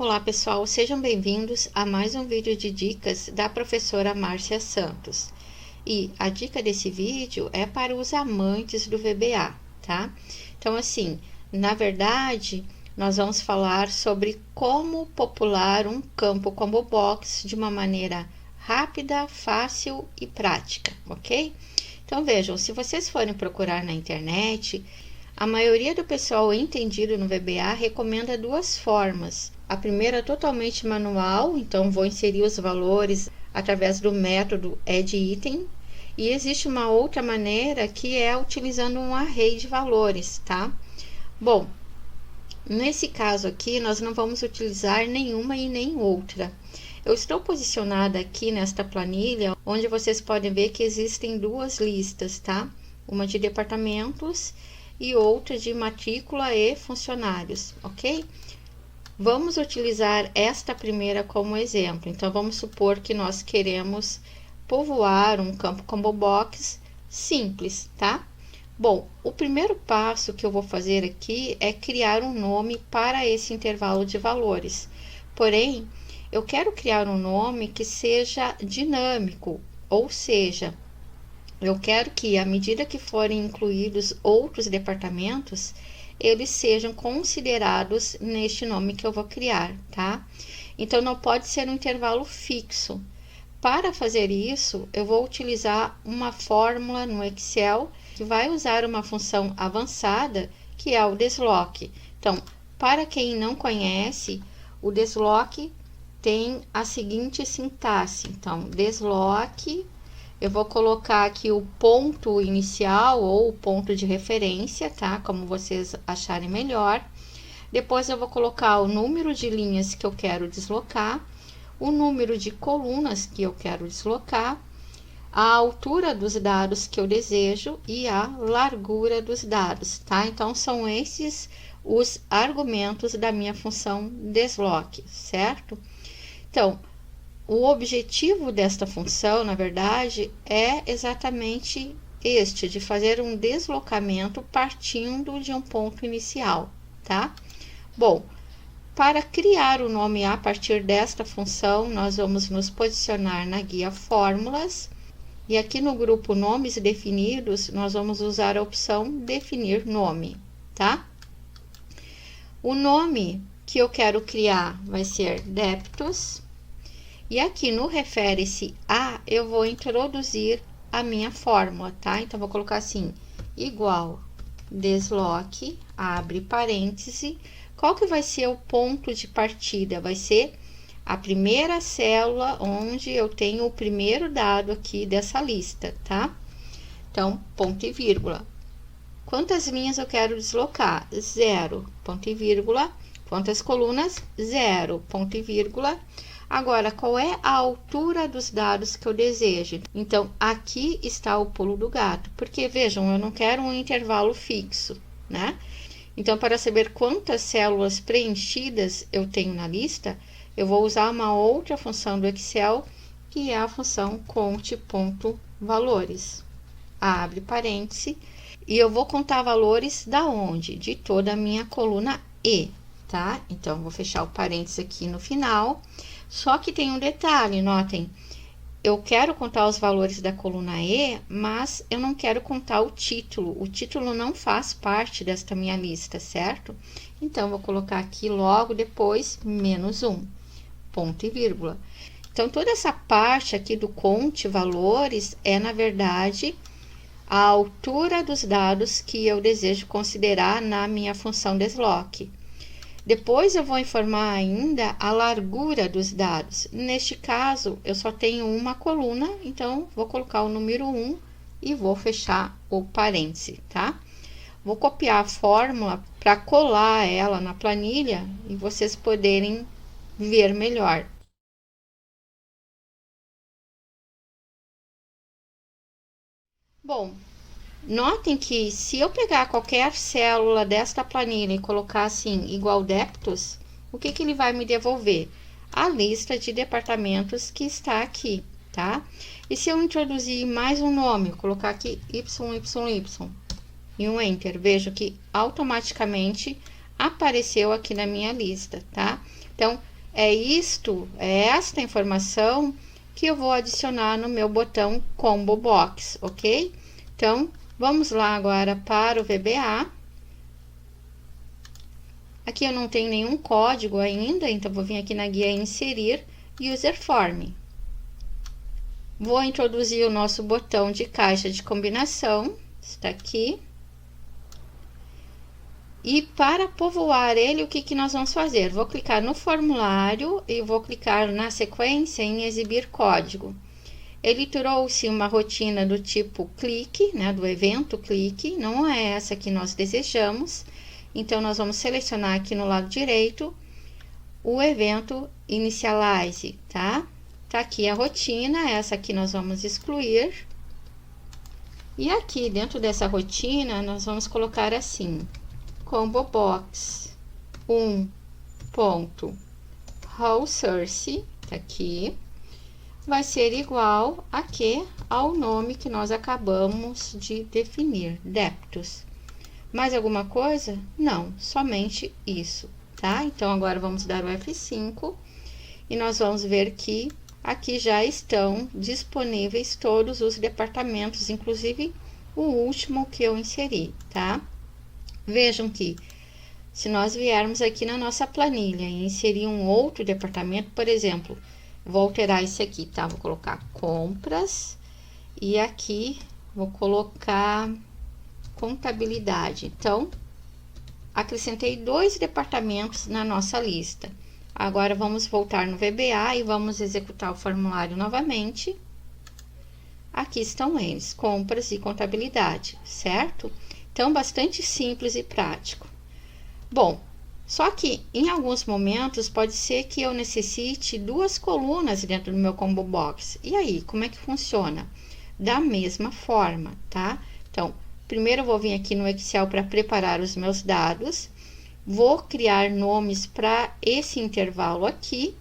Olá pessoal, sejam bem-vindos a mais um vídeo de dicas da professora Márcia Santos. E a dica desse vídeo é para os amantes do VBA, tá? Então assim, na verdade, nós vamos falar sobre como popular um campo combo box de uma maneira rápida, fácil e prática, ok? Então vejam, se vocês forem procurar na internet, a maioria do pessoal entendido no VBA recomenda duas formas. A primeira é totalmente manual, então vou inserir os valores através do método addItem. E existe uma outra maneira que é utilizando um array de valores, tá? Bom, nesse caso aqui nós não vamos utilizar nenhuma e nem outra. Eu estou posicionada aqui nesta planilha, onde vocês podem ver que existem duas listas, tá? Uma de departamentos e outra de matrícula e funcionários, ok? Vamos utilizar esta primeira como exemplo. Então, vamos supor que nós queremos povoar um campo combo box simples, tá? Bom, o primeiro passo que eu vou fazer aqui é criar um nome para esse intervalo de valores. Porém, eu quero criar um nome que seja dinâmico, ou seja, eu quero que, à medida que forem incluídos outros departamentos, eles sejam considerados neste nome que eu vou criar, tá? Então, não pode ser um intervalo fixo. Para fazer isso, eu vou utilizar uma fórmula no Excel que vai usar uma função avançada, que é o desloque. Então, para quem não conhece, o desloque tem a seguinte sintaxe. Então, desloque, eu vou colocar aqui o ponto inicial ou o ponto de referência, tá? Como vocês acharem melhor. Depois eu vou colocar o número de linhas que eu quero deslocar, o número de colunas que eu quero deslocar, a altura dos dados que eu desejo e a largura dos dados, tá? Então, são esses os argumentos da minha função desloque, certo? Então, o objetivo desta função, na verdade, é exatamente este, de fazer um deslocamento partindo de um ponto inicial, tá? Bom, para criar o nome a partir desta função, nós vamos nos posicionar na guia Fórmulas, e aqui no grupo Nomes Definidos, nós vamos usar a opção Definir Nome, tá? O nome que eu quero criar vai ser Débitos. E aqui no refere-se a, eu vou introduzir a minha fórmula, tá? Então, vou colocar assim, igual desloque, abre parêntese. Qual que vai ser o ponto de partida? Vai ser a primeira célula onde eu tenho o primeiro dado aqui dessa lista, tá? Então, ponto e vírgula. Quantas linhas eu quero deslocar? 0, ponto e vírgula. Quantas colunas? 0, ponto e vírgula. Agora, qual é a altura dos dados que eu desejo? Então, aqui está o pulo do gato, porque, vejam, eu não quero um intervalo fixo, né? Então, para saber quantas células preenchidas eu tenho na lista, eu vou usar uma outra função do Excel, que é a função conte.valores. Abre parêntese, e eu vou contar valores da onde? De toda a minha coluna E, tá? Então, vou fechar o parênteses aqui no final. Só que tem um detalhe, notem, eu quero contar os valores da coluna E, mas eu não quero contar o título não faz parte desta minha lista, certo? Então, vou colocar aqui logo depois, -1, ponto e vírgula. Então, toda essa parte aqui do conte valores é, na verdade, a altura dos dados que eu desejo considerar na minha função desloque. Depois eu vou informar ainda a largura dos dados. Neste caso, eu só tenho uma coluna, então vou colocar o número 1 e vou fechar o parêntese, tá? Vou copiar a fórmula para colar ela na planilha e vocês poderem ver melhor. Bom, notem que se eu pegar qualquer célula desta planilha e colocar assim, igual débitos, o que ele vai me devolver? A lista de departamentos que está aqui, tá? E se eu introduzir mais um nome, colocar aqui YYY e um Enter, vejo que automaticamente apareceu aqui na minha lista, tá? Então, É esta informação que eu vou adicionar no meu botão Combo Box, ok? Então, vamos lá agora para o VBA. Aqui eu não tenho nenhum código ainda, então vou vir aqui na guia Inserir User Form. Vou introduzir o nosso botão de caixa de combinação, está aqui. E para povoar ele, o que nós vamos fazer? Vou clicar no formulário e vou clicar na sequência em exibir código. Ele trouxe uma rotina do tipo clique, né, do evento clique, não é essa que nós desejamos. Então, nós vamos selecionar aqui no lado direito o evento initialize, tá? Tá aqui a rotina, essa aqui nós vamos excluir. E aqui dentro dessa rotina, nós vamos colocar assim: combo box 1.rowSource, tá aqui, vai ser igual a quê? Ao nome que nós acabamos de definir, Deptus. Mais alguma coisa? Não, somente isso, tá? Então, agora vamos dar o F5 e nós vamos ver que aqui já estão disponíveis todos os departamentos, inclusive o último que eu inseri, tá? Vejam que se nós viermos aqui na nossa planilha e inserir um outro departamento, por exemplo, vou alterar esse aqui, tá? Vou colocar compras e aqui vou colocar contabilidade. Então, acrescentei 2 departamentos na nossa lista. Agora, vamos voltar no VBA e vamos executar o formulário novamente. Aqui estão eles, compras e contabilidade, certo? Então, bastante simples e prático. Bom, só que em alguns momentos pode ser que eu necessite 2 colunas dentro do meu combo box. E aí, como é que funciona? Da mesma forma, tá? Então, primeiro eu vou vir aqui no Excel para preparar os meus dados. Vou criar nomes para esse intervalo aqui,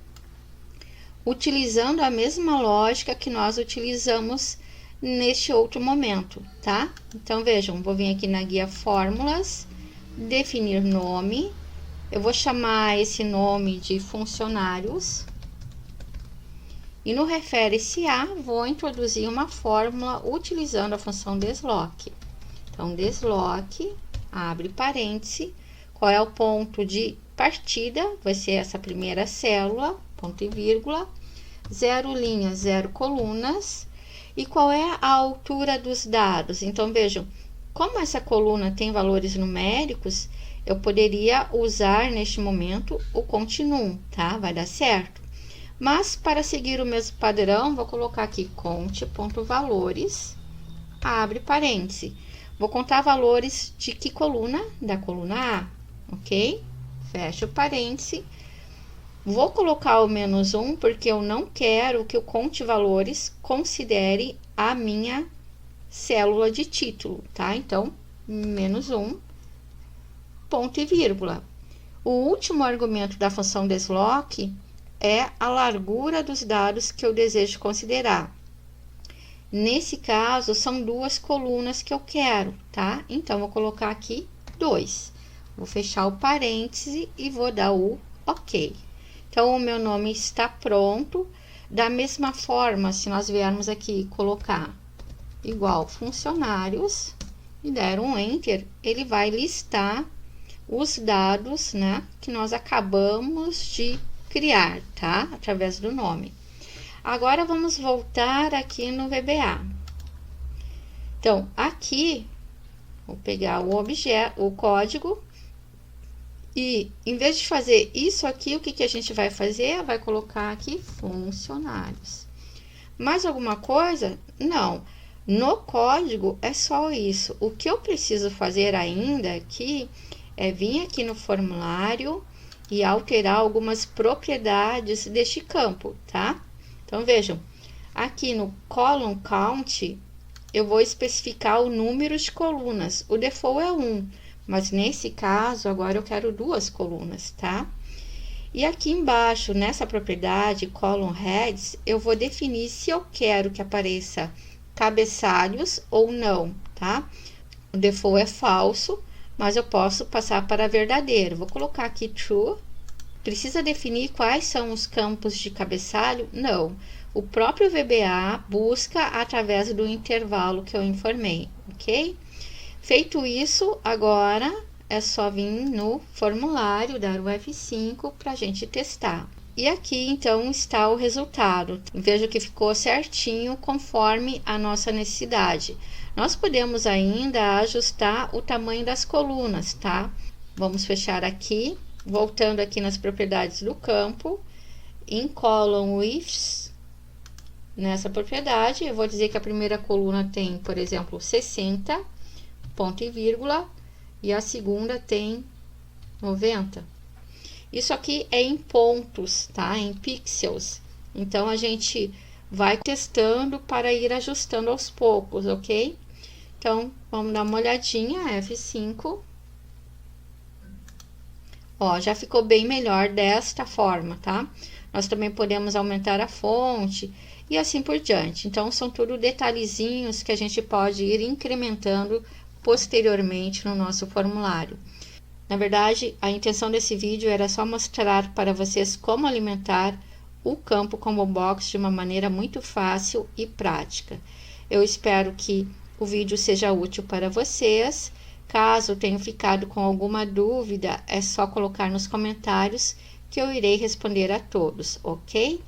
utilizando a mesma lógica que nós utilizamos neste outro momento, tá? Então, vejam, vou vir aqui na guia Fórmulas, definir nome. Eu vou chamar esse nome de funcionários. E no refere-se a, vou introduzir uma fórmula utilizando a função desloque. Então, desloque, abre parêntese, qual é o ponto de partida? Vai ser essa primeira célula, ponto e vírgula, 0 linhas, 0 colunas. E qual é a altura dos dados? Então, vejam, como essa coluna tem valores numéricos, eu poderia usar neste momento o continuum, tá? Vai dar certo. Mas, para seguir o mesmo padrão, vou colocar aqui conte.valores, abre parêntese. Vou contar valores de que coluna? Da coluna A, ok? Fecha o parêntese. Vou colocar o -1, porque eu não quero que o conte valores considere a minha célula de título, tá? Então, -1, ponto e vírgula. O último argumento da função desloque é a largura dos dados que eu desejo considerar. Nesse caso, são 2 colunas que eu quero, tá? Então, vou colocar aqui 2. Vou fechar o parêntese e vou dar o OK. Então, o meu nome está pronto. Da mesma forma, se nós viermos aqui colocar igual funcionários e der um Enter, ele vai listar os dados, né, que nós acabamos de criar, tá? Através do nome. Agora, vamos voltar aqui no VBA. Então, aqui, vou pegar o objeto, o código. E, em vez de fazer isso aqui, o que a gente vai fazer? Vai colocar aqui funcionários. Mais alguma coisa? Não. No código, é só isso. O que eu preciso fazer ainda aqui é vir aqui no formulário e alterar algumas propriedades deste campo, tá? Então, vejam. Aqui no column count, eu vou especificar o número de colunas. O default é 1. Mas nesse caso, agora eu quero 2 colunas, tá? E aqui embaixo, nessa propriedade, column heads, eu vou definir se eu quero que apareça cabeçalhos ou não, tá? O default é falso, mas eu posso passar para verdadeiro. Vou colocar aqui true. precisa definir quais são os campos de cabeçalho? Não. O próprio VBA busca através do intervalo que eu informei, ok? Feito isso, agora é só vir no formulário, dar o F5 para a gente testar. E aqui, então, está o resultado. Veja que ficou certinho conforme a nossa necessidade. Nós podemos ainda ajustar o tamanho das colunas, tá? Vamos fechar aqui, voltando aqui nas propriedades do campo, em column widths, nessa propriedade, eu vou dizer que a primeira coluna tem, por exemplo, 60, ponto e vírgula, e a segunda tem 90. Isso aqui é em pontos, tá? Em pixels. Então, a gente vai testando para ir ajustando aos poucos, ok? Então, vamos dar uma olhadinha, F5. Ó, já ficou bem melhor desta forma, tá? Nós também podemos aumentar a fonte e assim por diante. Então, são tudo detalhezinhos que a gente pode ir incrementando posteriormente no nosso formulário. Na verdade, a intenção desse vídeo era só mostrar para vocês como alimentar o campo combo box de uma maneira muito fácil e prática. Eu espero que o vídeo seja útil para vocês. Caso tenham ficado com alguma dúvida, é só colocar nos comentários que eu irei responder a todos, ok?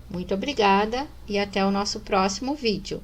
Muito obrigada e até o nosso próximo vídeo.